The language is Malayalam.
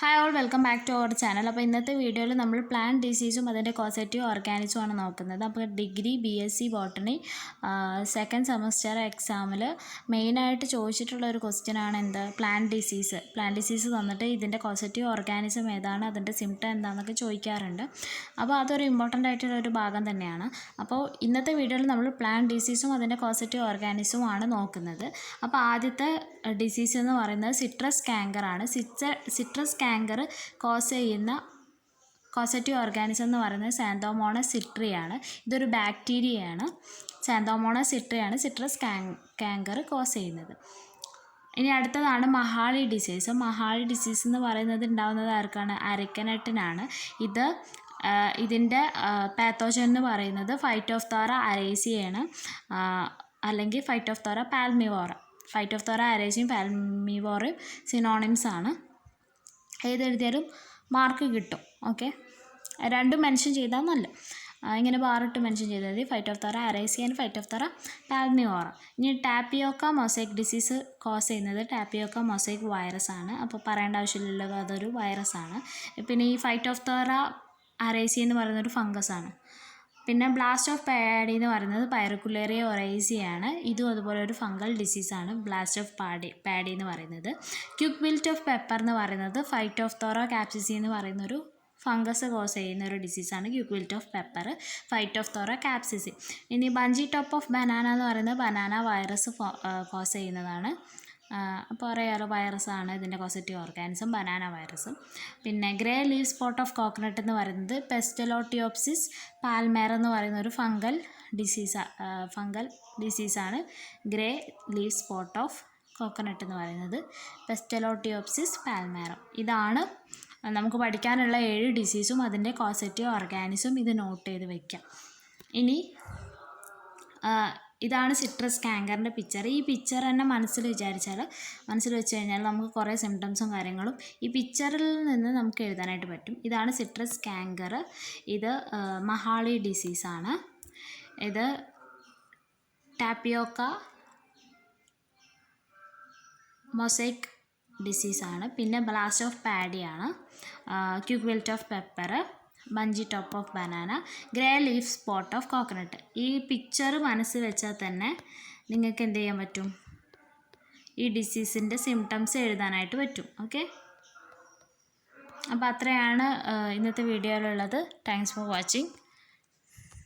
Hi all welcome back to our channel. അപ്പോൾ ഇന്നത്തെ വീഡിയോയിൽ നമ്മൾ പ്ലാന്റ് ഡിസീസും അതിൻ്റെ കോസറ്റീവ് ഓർഗാനിസും ആണ് നോക്കുന്നത്. അപ്പോൾ degree BSc botany second semester എക്സാമിൽ മെയിനായിട്ട് ചോദിച്ചിട്ടുള്ള ഒരു ക്വസ്റ്റ്യനാണ് എന്ത്, പ്ലാന്റ് ഡിസീസ് തന്നിട്ട് ഇതിൻ്റെ കോസറ്റീവ് ഓർഗാനിസം ഏതാണ്, അതിൻ്റെ സിംറ്റം എന്താണെന്നൊക്കെ ചോദിക്കാറുണ്ട്. അപ്പോൾ അതൊരു ഇമ്പോർട്ടൻ്റ് ആയിട്ടുള്ള ഒരു ഭാഗം തന്നെയാണ്. അപ്പോൾ ഇന്നത്തെ വീഡിയോയിൽ നമ്മൾ പ്ലാന്റ് ഡിസീസും അതിൻ്റെ കോസറ്റീവ് ഓർഗാനിസും ആണ് നോക്കുന്നത്. അപ്പോൾ ആദ്യത്തെ ഡിസീസ് എന്ന് പറയുന്നത് സിട്രസ് കാങ്കർ ആണ്. സിട്രസ് കാങ്കർ കോസ് ചെയ്യുന്ന കോസറ്റീവ് ഓർഗാനിസം എന്ന് പറയുന്നത് സാന്തോമോണസ് സിട്രിയാണ്. ഇതൊരു ബാക്ടീരിയയാണ്. സാന്തോമോണസ് സിട്രിയാണ് സിട്രസ് കാങ്കർ കോസ് ചെയ്യുന്നത്. ഇനി അടുത്തതാണ് മഹാളി ഡിസീസ്. മഹാളി ഡിസീസ് എന്ന് പറയുന്നത് ഉണ്ടാകുന്നത് ആർക്കാണ്? അരക്കനട്ടിനാണ്. ഇതിൻ്റെ പാത്തോജൻ എന്ന് പറയുന്നത് ഫൈറ്റോഫ്തോറ അരേസിയാണ്, അല്ലെങ്കിൽ ഫൈറ്റോഫ്തോറ പാൽമിവോറ. ഫൈറ്റോഫ്തോറ അരേസിയും പാൽമിവോറയും സിനോണിംസ് ആണ്. ഏതെഴുതിയാലും മാർക്ക് കിട്ടും. ഓക്കെ, രണ്ടും മെൻഷൻ ചെയ്താൽ നല്ല, ഇങ്ങനെ ബാറിട്ട് മെൻഷൻ ചെയ്താൽ മതി. Phytophthora arecae and Phytophthora palmivora. ഇനി ടാപ്പിയോക്ക മൊസൈക്ക് ഡിസീസ് കോസ് ചെയ്യുന്നത് ടാപ്പിയോക്ക മൊസൈക്ക് വൈറസ് ആണ്. അപ്പോൾ പറയേണ്ട ആവശ്യമില്ലല്ലോ, അതൊരു വൈറസ് ആണ്. പിന്നെ ഈ ഫൈറ്റോഫ്തോറ അരേസി എന്ന് പറയുന്നൊരു ഫംഗസ് ആണ്. പിന്നെ ബ്ലാസ്റ്റ് ഓഫ് പാഡി എന്ന് പറയുന്നത് പൈറക്കുലേറിയ ഒറൈസിയാണ്. ഇതും അതുപോലെ ഒരു ഫംഗൽ ഡിസീസാണ് ബ്ലാസ്റ്റ് ഓഫ് പാഡി എന്ന് പറയുന്നത്. ക്യുക്ക് വിൽറ്റ് ഓഫ് പെപ്പർ എന്ന് പറയുന്നത് ഫൈറ്റോഫ്തോറ കാപ്സിസി എന്ന് പറയുന്നൊരു ഫംഗസ് കോസ് ചെയ്യുന്ന ഒരു ഡിസീസാണ് quick wilt of pepper, Phytophthora capsici. ഇനി ബഞ്ചി ടോപ്പ് ഓഫ് ബനാന എന്ന് പറയുന്നത് ബനാന വൈറസ് കോസ് ചെയ്യുന്നതാണ്. അപ്പോൾ അറിയാലോ, വൈറസാണ് ഇതിൻ്റെ കോസറ്റീവ് ഓർഗാനിസം, ബനാന വൈറസും. പിന്നെ grey leaf spot of coconut എന്ന് പറയുന്നത് പെസ്റ്റലോട്ടിയോപ്സിസ് പാൽമേറ എന്ന് പറയുന്ന ഒരു ഫംഗൽ ഡിസീസാണ് grey leaf spot of coconut എന്ന് പറയുന്നത്, പെസ്റ്റലോട്ടിയോപ്സിസ് പാൽമേറ. ഇതാണ് നമുക്ക് പഠിക്കാനുള്ള 7 ഡിസീസും അതിൻ്റെ കോസറ്റീവ് ഓർഗാനിസും. ഇത് നോട്ട് ചെയ്ത് വയ്ക്കാം. ഇനി ഇതാണ് സിട്രസ് കാങ്കറിൻ്റെ പിക്ചർ. ഈ പിക്ചർ തന്നെ മനസ്സിൽ വെച്ച് കഴിഞ്ഞാൽ നമുക്ക് കുറേ സിംറ്റംസും കാര്യങ്ങളും ഈ പിക്ചറിൽ നിന്ന് നമുക്ക് എഴുതാനായിട്ട് പറ്റും. ഇതാണ് സിട്രസ് കാങ്കർ. ഇത് മഹാളി ഡിസീസാണ്. ഇത് ടാപ്പിയോക്ക മൊസൈക്ക് ഡിസീസാണ്. പിന്നെ ബ്ലാസ്റ്റ് ഓഫ് പാഡിയാണ്, quick wilt of pepper, bunchy top of banana, grey leaf spot of coconut. ഈ പിക്ചർ മനസ്സിൽ വെച്ചാൽ തന്നെ നിങ്ങൾക്ക് എന്ത് ചെയ്യാൻ പറ്റും? ഈ ഡിസീസിൻ്റെ സിംറ്റംസ് എഴുതാനായിട്ട് പറ്റും. ഓക്കെ, അപ്പോൾ അത്രയാണ് ഇന്നത്തെ വീഡിയോയിലുള്ളത്. Thanks for watching.